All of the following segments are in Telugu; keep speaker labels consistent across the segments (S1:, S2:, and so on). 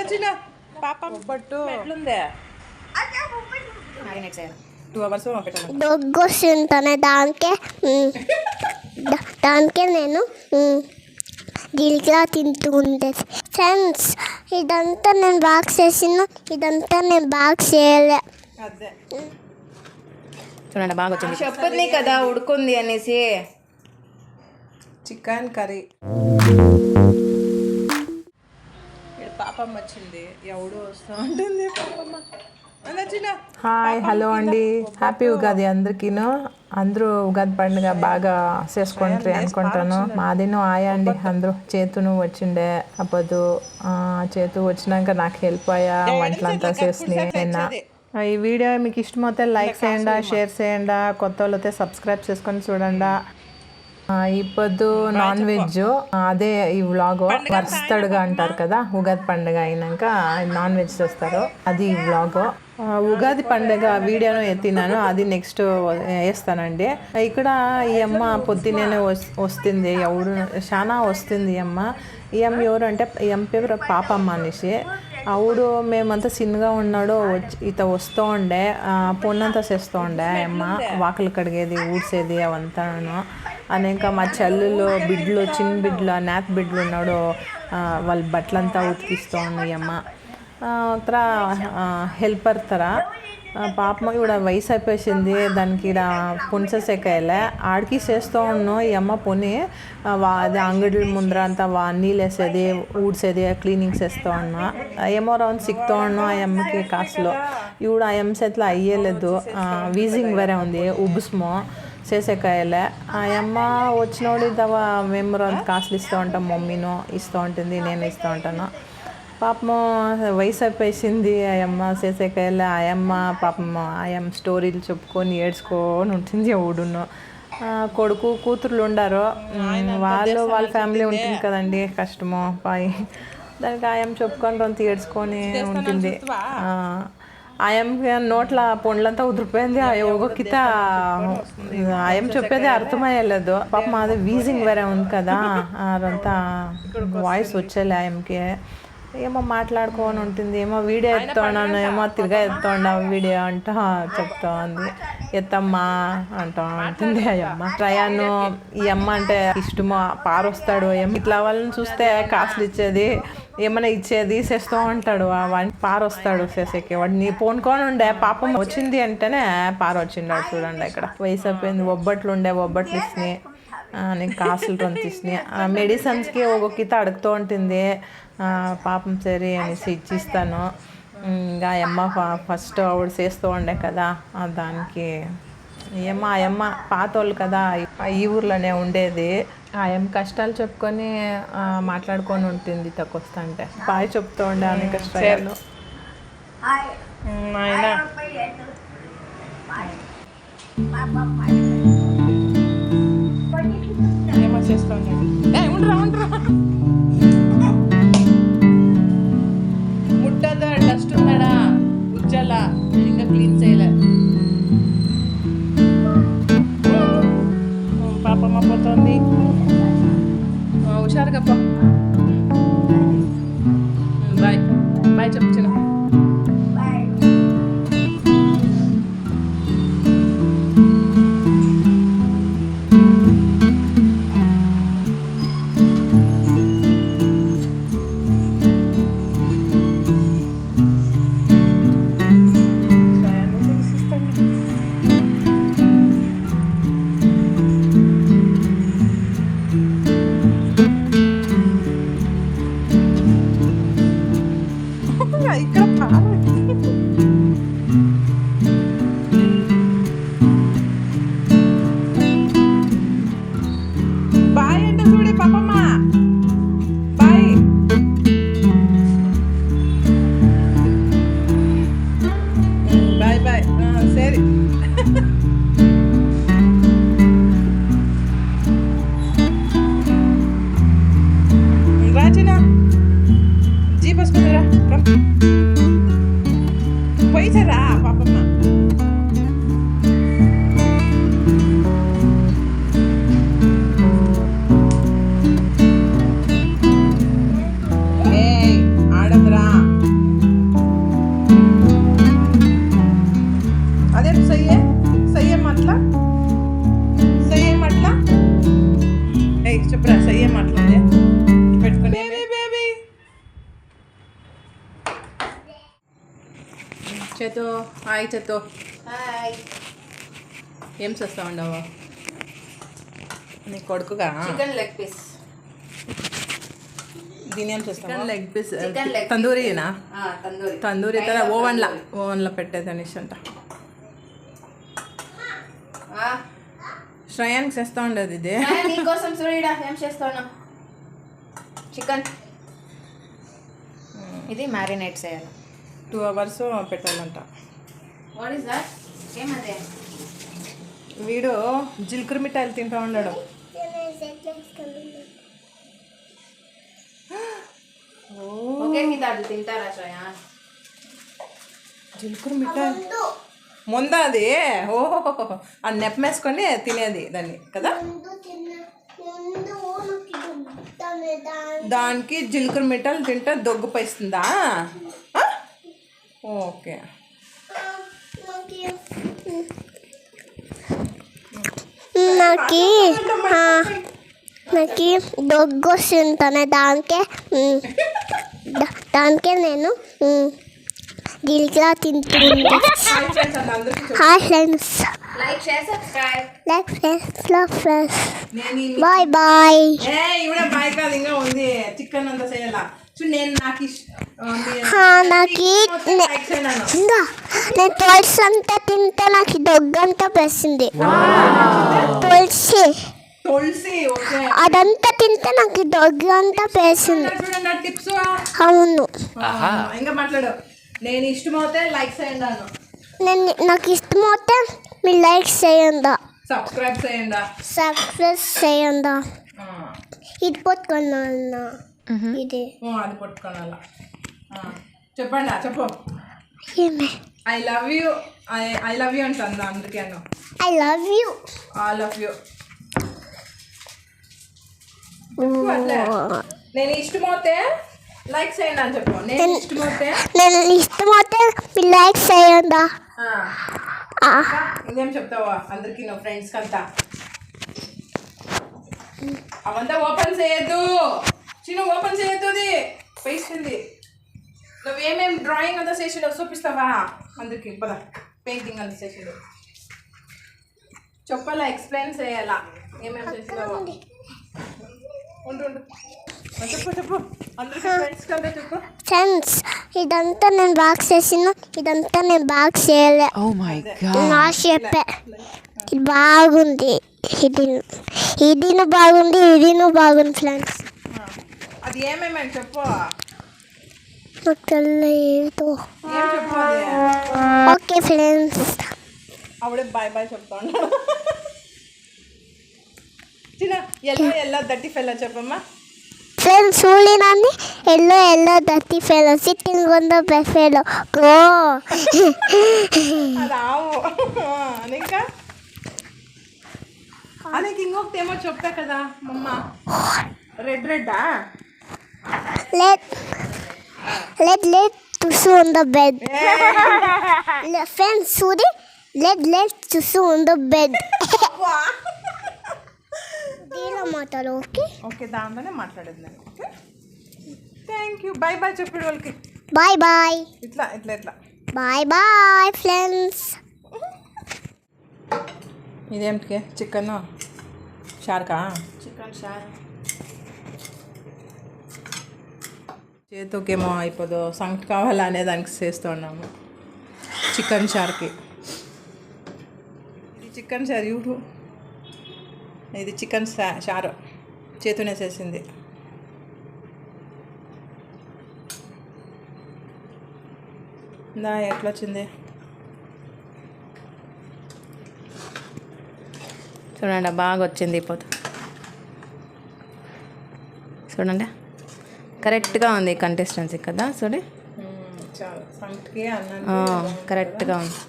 S1: చిన్న పాప బొబ్బట్టు ఎట్లుందే 2 hours
S2: దొగ్గొస్తుంటానే దానికే నేను దీనికిలా తింటూ ఉండేది. ఫ్రెండ్స్, ఇదంతా నేను బాగా చేసిన, ఇదంతా నేను బాగా చేయలే.
S1: చూడండి బాగా వచ్చింది. చెప్పుద్ది కదా ఉడుకుంది అనేసి. Chicken curry. ఇక్కడ పాపమ్మ వచ్చింది. ఎవడో వస్తూ ఉంటుంది పాపమ్మ.
S3: హాయ్, హలో అండి. హ్యాపీ ఉగాది అందరికీను. అందరూ ఉగాది పండుగ బాగా చేసుకుంటారు అనుకుంటాను. మాదిను ఆయా అండి అందరూ. చేతును వచ్చిండే అప్పుడు చేతు వచ్చినాక నాకు హెల్ప్ అయ్యా వంటలంతా చేసి. ఈ వీడియో మీకు ఇష్టమైతే లైక్ చేయండి, షేర్ చేయండి. కొత్త వాళ్ళైతే సబ్స్క్రైబ్ చేసుకొని చూడండి. ఇప్పుడు నాన్ వెజ్ అదే ఈ వ్లాగ్ వరుసగా అంటారు కదా, ఉగాది పండుగ అయినాక నాన్ వెజ్ చేస్తారు, అది ఈ వ్లాగ్. ఉగాది పండుగ వీడియోను ఎత్తినాను, అది నెక్స్ట్ వేస్తానండి. ఇక్కడ ఈ అమ్మ పొద్దున్నే వస్తుంది, ఎవడు చాలా వస్తుంది ఈ అమ్మ. ఈ అమ్మ ఎవరు అంటే ఈ అమ్మ పేరు పాపమ్మ అనేసి. అవుడు మేమంతా చిన్నగా ఉన్నాడు ఇత వస్తూ ఉండే, పొన్నంతా చేస్తూ ఉండే అమ్మ. వాకలు కడిగేది, ఊడ్చేది అవంతాను. అని ఇంకా మా చెల్లెలు బిడ్డలు, చిన్న బిడ్డలు, నేత బిడ్డలు ఉన్నాడు, వాళ్ళ బట్టలంతా ఉతికిస్తూ ఉన్నాయి అమ్మ. అത്ര హెల్పర్ ತರ. పాపం ఇక్కడ వయసు అయిపోయింది, దానికి ఇక్కడ పుంచసేకాయలే ఆడికి చేస్తూ ఉన్నాను ఈ అమ్మ పొని. అది అంగడి ముందర అంతా నీళ్ళు వేసేది, ఊడ్చేది, క్లీనింగ్ చేస్తూ ఉన్నా. ఏమో రౌండ్ సిక్తూ ఉన్నాను ఆ అమ్మకి కాసులో. ఇప్పుడు ఆ అమ్మ చేతిలో అయ్యేలేదు, వీజింగ్ వేరే ఉంది, ఉబ్బుస్మో చేసేకాయలే. ఆ అమ్మ వచ్చినోడు ఇదవా మేము అంత కాసులు ఇస్తూ ఉంటాం, మమ్మీను ఇస్తూ ఉంటుంది, నేను ఇస్తూ ఉంటాను. పాపం వయసు అయిపోయింది ఆ అమ్మ చేసేకాయలే. ఆ అమ్మ పాపం ఆ అమ్మ స్టోరీలు చెప్పుకొని ఏడ్చుకొని ఉంటుంది. ఎవడును కొడుకు కూతుర్లు ఉండారు, వాళ్ళ ఫ్యామిలీ ఉంటుంది కదండి, కష్టము పాయి. దానికి ఆయం చెప్పుకొని రొంత ఏడ్చుకొని ఉంటుంది. ఆయం నోట్ల పండ్లంతా ఉదిరిపోయింది. ఒక్కొక్కిత ఆయం చెప్పేది అర్థమయ్యలేదు. పాపం అది వీజింగ్ వేరే ఉంది కదా, అదంతా వాయిస్ వచ్చేలే ఆయంకి. ఏమో మాట్లాడుకొని ఉంటుంది, ఏమో వీడియో ఎత్తున్నాను, ఏమో తిరిగా ఎత్తుండావు వీడియో అంట చెప్తా ఉంది. ఎత్తమ్మా అంటూ ఉంటుంది ఆ అమ్మ. ట్రయాను ఈ అమ్మ అంటే ఇష్టమో, పారొస్తాడు ఇట్లా వాళ్ళని చూస్తే కాసులు ఇచ్చేది, ఏమైనా ఇచ్చేది చేస్తూ ఉంటాడు. వాడిని పారొస్తాడు చేసేకి, వాడిని పోనుకొని ఉండే. పాపం వచ్చింది అంటేనే పారొచ్చిండాడు. చూడండి ఇక్కడ వయసు అయిపోయింది. ఒబ్బట్లు ఉండే, ఒబ్బట్లు ఇచ్చినాయి, నేను కాసులు రొంత ఇచ్చినాయి. మెడిసిన్స్కి ఒక్కొక్కిత అడుగుతూ ఉంటుంది. పాపం సరే అనేసి ఇచ్చిస్తాను. ఇంకా అమ్మ ఫస్ట్ ఆవిడ చేస్తూ ఉండే కదా, దానికి ఏమో ఆ అమ్మ పాతోళ్ళు కదా, ఈ ఊర్లోనే ఉండేది. ఆ అమ్మ కష్టాలు చెప్పుకొని మాట్లాడుకొని ఉంటుంది. తక్కువస్తా అంటే బాయ్ చెప్తూ ఉండే అనేక కష్టాలు. ఏమో చేస్తూ ఉంటాడు. ముట్టదా డస్ట్ ఉన్నాడా ఉజ్జలా, ఇంకా క్లీన్ చేయలే. పాపమ్మ పోతుంది, హుషారుగా పో. బాయ్ బాయ్ చెప్పు చిన్న. ఇక్కడ బాయ్ అంటే చూడే పాపమ్మ, బాయ్. బాయ్ బాయ్ సరే. రాచినా జీప్ వస్తుందిరా, పోయిసరా పాపమ్మ. ఆడదురా చేతో హాయ్ చేతో
S1: హాయ్.
S3: ఏం చేస్తా ఉండవు నీ కొడుకుగా
S1: చికెన్ లెగ్ పీస్.
S3: దీని ఏం చేస్తావు లెగ్ పీస్
S1: చికెన్ లెగ్
S3: తందూరినా
S1: తందూరి.
S3: తందూరి తర ఓవన్లో పెట్టేది అనేసి అంట శ్రేయానికి చేస్తూ ఉండేది ఇది
S1: నీకోసం చూడడా ఏం చేస్తాను. చికెన్ ఇది మ్యారినేట్ చేయాలి.
S3: 2 hours పెట్టాలంట.
S1: What is that? ఏమదే?
S3: వీడు జిల్కురు మిఠాయిలు తింటూ ఉన్నాడు.
S1: ఓకే మీ దాంట్లో తింటారా శ్రేయా?
S3: జిల్కురు మిఠాయి ముందా అది ఓహో అది నెప్పమేసుకొని తినేది దాన్ని కదా. దానికి జిల్కురు మిఠాయిలు తింటే దొగ్గు పైస్తుందా? ఓకే
S2: నాకు దొగ్గు వస్తుంటాను దానికే నేను గిలికిలా తింటుంది. Hi friends,
S1: like share subscribe.
S2: Bye bye.
S3: ఇవిడ బాయ్ కాదు ఇంకా ఉంది చికెన్ అంతా చేయాలా చూడు. నేను నాకు
S2: ఇంకా నేను తులసి అంతా తింటే నాకు దొగ్గంతా పెస్తుంది. తులసి అదంతా తింటే నాకు దొగ్గంతా పేసింది.
S3: టిప్స్
S2: అవును.
S3: ఇంకా మాట్లాడు. నేను ఇష్టమైతే లైక్ చేయండి.
S2: నాకు ఇష్టమైతే మీరు లైక్ చేయండి,
S3: సబ్స్క్రైబ్
S2: చేయండి. ఇది పట్టుకున్నా ఇది
S3: అది పట్టుకోనాల. చెప్పండి చెప్పు.
S2: ఏమే
S3: ఐ లవ్ యూ అంటుందా అందుకే
S2: I love you
S3: all of you. నేను ఇష్టమైతే లైక్ చేయండి అని చెప్పు. నేను
S2: ఇష్టమైతే మీరు లైక్ చేయండి.
S3: ఇదేం చెప్తావా అందరికి నువ్వు ఫ్రెండ్స్కి అంతా? అవంతా ఓపెన్ చేయొద్దు చిన్న, ఓపెన్ చేయొద్దు. అది పేస్తుంది. నువ్వేమేమి డ్రాయింగ్ అంతా చేసిండో చూపిస్తావా అందరికి? పద పెయింటింగ్ అంతా చేసిండు చెప్పాలా, ఎక్స్ప్లెయిన్ చేయాలా ఏమేమి చేసినావో. ఉండు చెప్పు అందరికి ఫ్రెండ్స్కి అంతా చెప్పు.
S2: ఫ్రెండ్స్, ఇదంతా నేను బాగా చేసిన, ఇదంతా నేను బాగా చేయలే. నా చెప్పే ఇది బాగుంది, ఇదిను బాగుంది, ఇదిను బాగుంది ఫ్రెండ్స్.
S3: అది ఏమేమని చెప్పు.
S2: నాకు తెలియదు.
S3: ఏం చెప్పు.
S2: ఓకే ఫ్రెండ్స్,
S3: అప్పుడే బాయ్ బాయ్ చెప్తా ఉన్నాడు. చిన్న ఎల్లో దట్టి ఫెల్లో చెప్పమ్మా.
S2: ఫ్రెండ్స్ చూడలేనండి. Yellow dotty fellow sitting on the bed fellow go.
S3: రావు ఇంకా అలాగే ఇంకొకటి ఏమో చెప్పా కదా మమ్మ. రెడ్డా
S2: let tussu on the bed. Friends, Sudi, let tussu on the bed. దీనిలో మాట్లాడు.
S3: ఓకే దాంట్లోనే మాట్లాడేది నేను. Okay thank you. Bye bye చెప్పాడు వాళ్ళకి.
S2: Bye bye.
S3: ఇట్లా
S2: బాయ్ బాయ్ ఫ్రెండ్స్.
S3: ఇదేంటికే చికెన్ షార్కా?
S1: చికెన్ షార్
S3: చేతికేమో అయిపోదు, సంగటి కావాలా అనే దానికి చేస్తూ ఉన్నాము చికెన్ షార్కి. ఇది చికెన్ షార్ యూట్యూబ్, ఇది చికెన్ షారు చేతునే చేసింది. దా ఎట్లా వచ్చింది చూడండి, బాగా వచ్చింది. ఇప్పుడు చూడండి కరెక్ట్గా ఉంది కంటెస్టెన్సీ కదా. చూడండి కరెక్ట్గా ఉంది,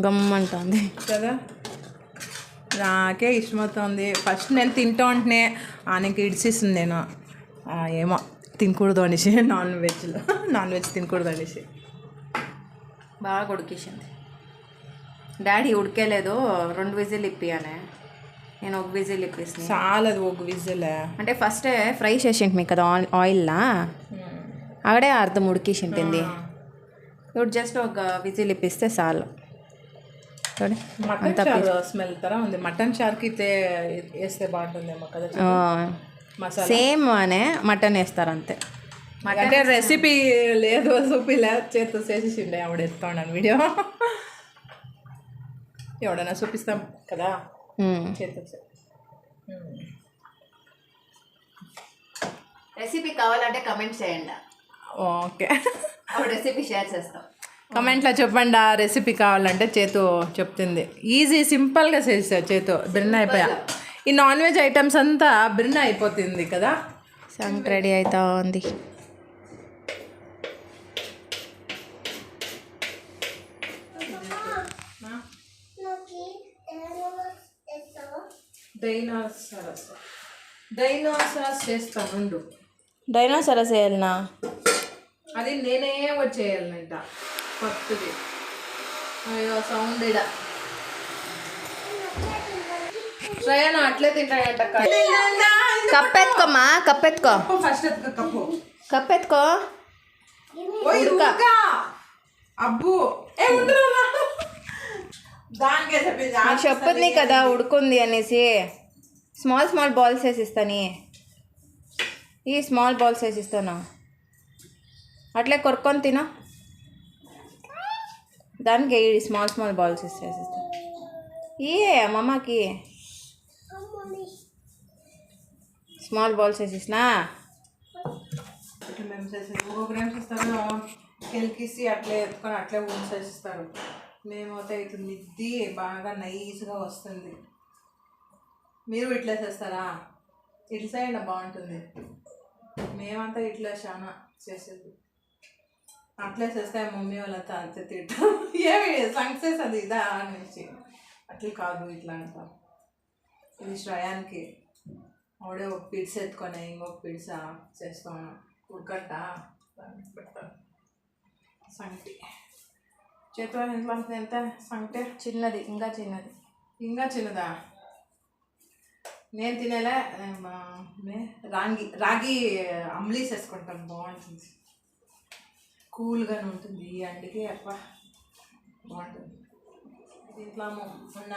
S3: గమ్మంటుంది కదా. నాకే ఇష్టమవుతుంది. ఫస్ట్ నేను తింటూ ఉంటేనే ఆయనకి ఇడిసిస్తుంది. నేను ఏమో తినకూడదు అనేసి, నాన్ వెజ్ తినకూడదు అనేసి బాగా ఉడికేసింది. Daddy ఉడికేలేదు, 2 whistle ఇప్పియానే. నేను 1 విజిల్ ఇప్పిస్తాను. చాలా 1 విజిల్ అంటే ఫస్ట్ ఫ్రై చేసింటి మీకు కదా ఆయిల్లా.
S4: అక్కడే అర్థం ఉడికేసి ఉంటుంది. ఇప్పుడు జస్ట్ ఒక విజిల్ ఇప్పిస్తే చాలు. చూడండి
S3: మటన్ చారు స్మెల్ తర ఉంది. మటన్ చారుకి వేస్తే బాగుంటుందేమో కదా. మసాలా
S4: సేమ్ అనే మటన్ వేస్తారు అంతే.
S3: అంటే రెసిపీ లేదు చూపిలే, చేతితో చేసేసిండే ఆవిడ ఎత్తా ఉన్నాను వీడియో. ఎవడైనా చూపిస్తాం కదా చేతితో.
S4: రెసిపీ కావాలంటే కమెంట్ చేయండి.
S3: ఓకే,
S4: రెసిపీ షేర్ చేస్తాం.
S3: కమెంట్లో చెప్పండి ఆ రెసిపీ కావాలంటే. చేతు చెప్తుంది. ఈజీ సింపుల్గా చేసా చేతు, బిర్యానీ అయిపోయా. ఈ నాన్ వెజ్ ఐటమ్స్ అంతా బిర్యానీ అయిపోతుంది కదా.
S4: సంగటి రెడీ అవుతా ఉంది.
S3: డైనోసారస్ చేస్తాను.
S4: డైనోసారస్ వేయాలనా?
S3: అది నేనే వచ్చేయాలంట కొత్తది. అయ్యో సౌండ్ ఇడ శ్రేయన అట్లే తింటాడంట.
S4: కప్పెత్తుకోమా, కప్పెత్తుకో.
S3: First cup
S4: కప్పెత్తుకో.
S3: అబ్బు దానికే చెప్పింది.
S4: చెప్పింది కదా ఉడుకుంది అనేసి. స్మాల్ స్మాల్ బాల్స్ వేసి ఇస్తాను. ఈ స్మాల్ బాల్స్ వేసి ఇస్తాను. అట్లే కొరుక్కొని తిన. దానికి స్మాల్ స్మాల్ బాల్స్ వేసేస్తాను. మమ్మకి స్మాల్ బాల్స్ వేసేసినా.
S3: ఇట్లా మేము చేసేది ఒక్కొక్కరు ఏం చేస్తారు, కెలికిసి అట్లే ఎత్తుకొని అట్లే ఉంచేస్తారు. మేమైతే ఇట్లా మిద్ది బాగా నైస్గా వస్తుంది. మీరు ఇట్లా చేస్తారా? ఇట్లా సైడ్ బాగుంటుంది. మేమంతా ఇట్లా చాలా చేసేది. అట్లే చేస్తే మమ్మీ వాళ్ళంతా అంతే తింటాం. ఏమి సక్సెస్ అది ఇదా అనేసి. అట్లా కాదు ఇట్లా అంటాం. ఇది శ్రయానికి ఆవిడే ఒక పిడ్స్ ఎత్తుకొని ఇంకొక పిడ్స్ చేస్తాను. ఉడకట్ట పెడతాను. సంగటి చేతిలో ఇంట్లో ఎంత సంగటి?
S4: చిన్నది, ఇంకా చిన్నది.
S3: ఇంకా చిన్నదా? నేను తినేలా రాగి అంబ్లీస్ వేసుకుంటాను. బాగుంటుంది, కూల్గానే ఉంటుంది. అందుకే అప్ప బాగుంటుంది. దీంట్లో మొన్న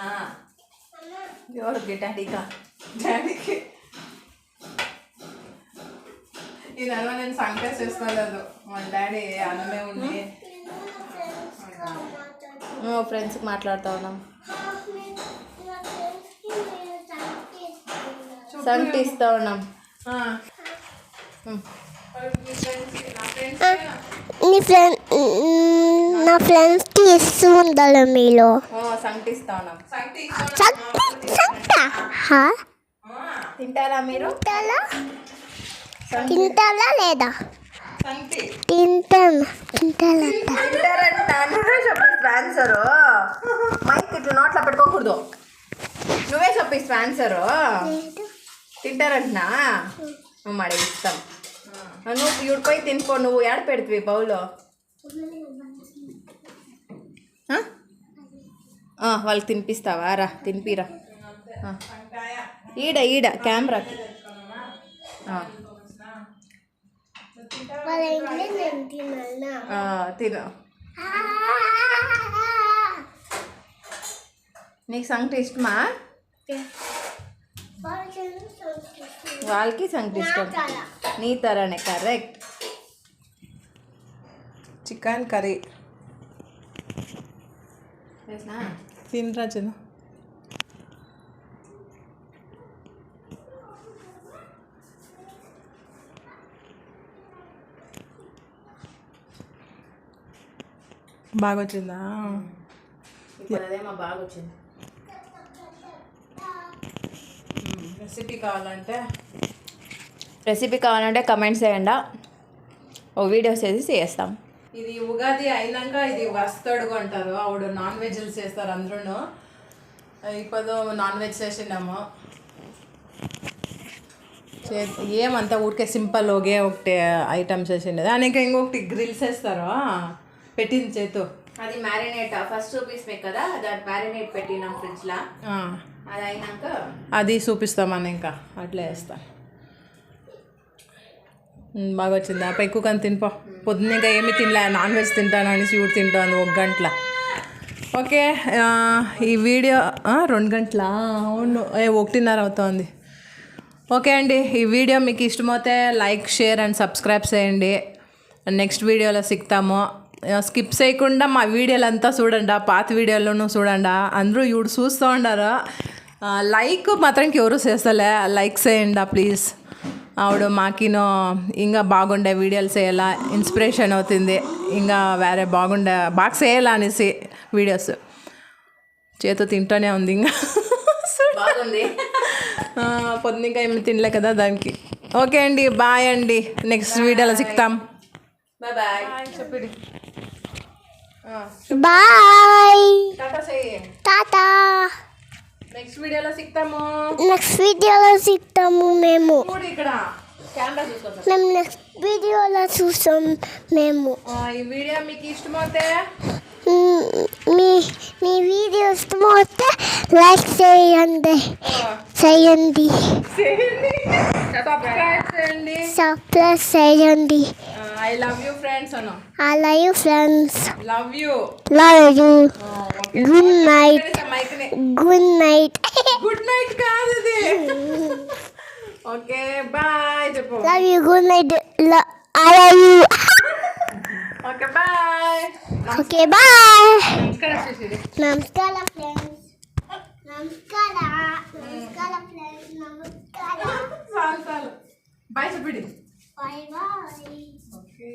S4: ఎవరికి? డాడీగా?
S3: డాడీకి ఈ నెల నేను సంగతి చేసుకోలేదు. మా డాడీ అన్నమే ఉండి
S4: ఫ్రెండ్స్కి మాట్లాడుతూ ఉన్నాం. సంగటి ఇస్తూ ఉన్నాం.
S2: నా ఫ్రెండ్స్కి ఇస్తూ ఉండాలి మీలో.
S4: సంగటి ఇస్తూ ఉన్నాం.
S2: తింటారా
S4: మీరు?
S2: తింటారా లేదా? తింటారంట.
S4: నువ్వే చెప్పిస్తా ఆన్సరు. మైక్ ఇట్లా నోట్లో పెట్టుకోకూడదు. నువ్వే చెప్పిస్తా ఆన్సరు. తింటారంటనా? మడ ఇస్తాం. నువ్వు ఇప్పుడు పోయి తినిపో. నువ్వు ఏడ పెడుతుంది బౌల్లో? వాళ్ళకి తినిపిస్తావా? రా తినిపిరా. ఈడ కెమెరాకి తిను. నీకు సంగటి ఇష్టమా? వాళ్ళకి సంగటి ఇష్టం. నీ తరానే. కరెక్ట్.
S3: చికెన్ కర్రీ తినరా చిన్న. బాగా వచ్చిందా?
S4: అదేమో బాగా వచ్చింది. రెసిపీ కావాలంటే కమెంట్స్ చేయండి. ఓ వీడియోస్ చేసి చేస్తాం.
S3: ఇది ఉగాది అయినాక ఇది వస్తాడు అంటారు. ఆవిడ నాన్ వెజ్లు చేస్తారు అందరూ. ఇప్పుడు నాన్ వెజ్ చేసినాము. ఏమంతా ఊరికే సింపుల్ ఒకే ఒకటి ఐటమ్స్ చేసిండేది. దానికి ఇంకొకటి గ్రిల్స్ వేస్తారు పెట్టింది చేతు.
S4: అది మ్యారినేట్ ఫస్ట్ చూపిస్తాయి కదా, దాని మ్యారినేట్ పెట్టినాం ఫ్రిడ్జ్లో. అది అయినాక
S3: అది చూపిస్తామని ఇంకా అట్లా వేస్తాం.
S1: బాగా వచ్చిందా ఎక్కువ కానీ తినిపో. పొద్దున్న ఇంకా ఏమీ తినలే, నాన్ వెజ్ తింటాను అని శివుడు తింటాను 1 గంటల. ఓకే ఈ వీడియో 2 గంటల అవును 1:30 అవుతుంది. ఓకే అండి, ఈ వీడియో మీకు ఇష్టమైతే లైక్, షేర్ అండ్ సబ్స్క్రైబ్ చేయండి. నెక్స్ట్ వీడియోలో సిక్తాము. స్కిప్ చేయకుండా మా వీడియోలు అంతా చూడండి, పాత వీడియోలోనూ చూడండి. అందరూ ఇప్పుడు చూస్తూ ఉండారు. లైక్ మాత్రం ఎవరు చేస్తలే, లైక్ చేయండి ప్లీజ్. ఆవిడ మాకినో ఇంకా బాగుండే వీడియోలు చేయాలా, ఇన్స్పిరేషన్ అవుతుంది. ఇంకా వేరే బాగా చేయాలా అనేసి వీడియోస్ చేతో తింటూనే ఉంది. ఇంకా
S4: బాగుంది.
S1: పొద్దున ఇంకా ఏమి తినలే కదా దానికి. ఓకే అండి, బాయ్ అండి. నెక్స్ట్ వీడియోలో సిక్తాం.
S4: బాయ్.
S1: చెప్పండి.
S2: బాయ్
S1: టాటా చెయ్యి.
S2: టాటా.
S1: నెక్స్ట్ వీడియోలో సిక్తాము.
S2: నెక్స్ట్ వీడియోలో సిగ్తాము మేము.
S1: చూడు ఇక్కడ కెమెరా చూసుకోండి.
S2: మేము నెక్స్ట్ వీడియోలో చూస్తాం మేము.
S1: ఈ వీడియో మీకు ఇష్టమైతే
S2: మీ వీడియో ఇష్టమైతే లైక్ చేయండి.
S1: సబ్స్క్రైబ్ చేయండి.
S2: సబ్స్క్రైబ్ చేయండి.
S1: ఐ లవ్ యూ ఫ్రెండ్స్ అను.
S2: I love you friends.
S1: Love you.
S2: Love you. Good night.
S1: మైక్ని
S2: Good night.
S1: గుడ్ నైట్ కాదు ఇది. ఓకే బాయ్ చెప్పు.
S2: Love you. Good night. I love you.
S1: Okay bye.
S2: Okay, bye.
S1: నమస్కారం చేసేది.
S2: Namaskara friends. Namaskara. Namaskara friends. Namaskara.
S1: చాలు బాయ్ చెప్పండి.
S2: Bye bye.
S1: ఓకే.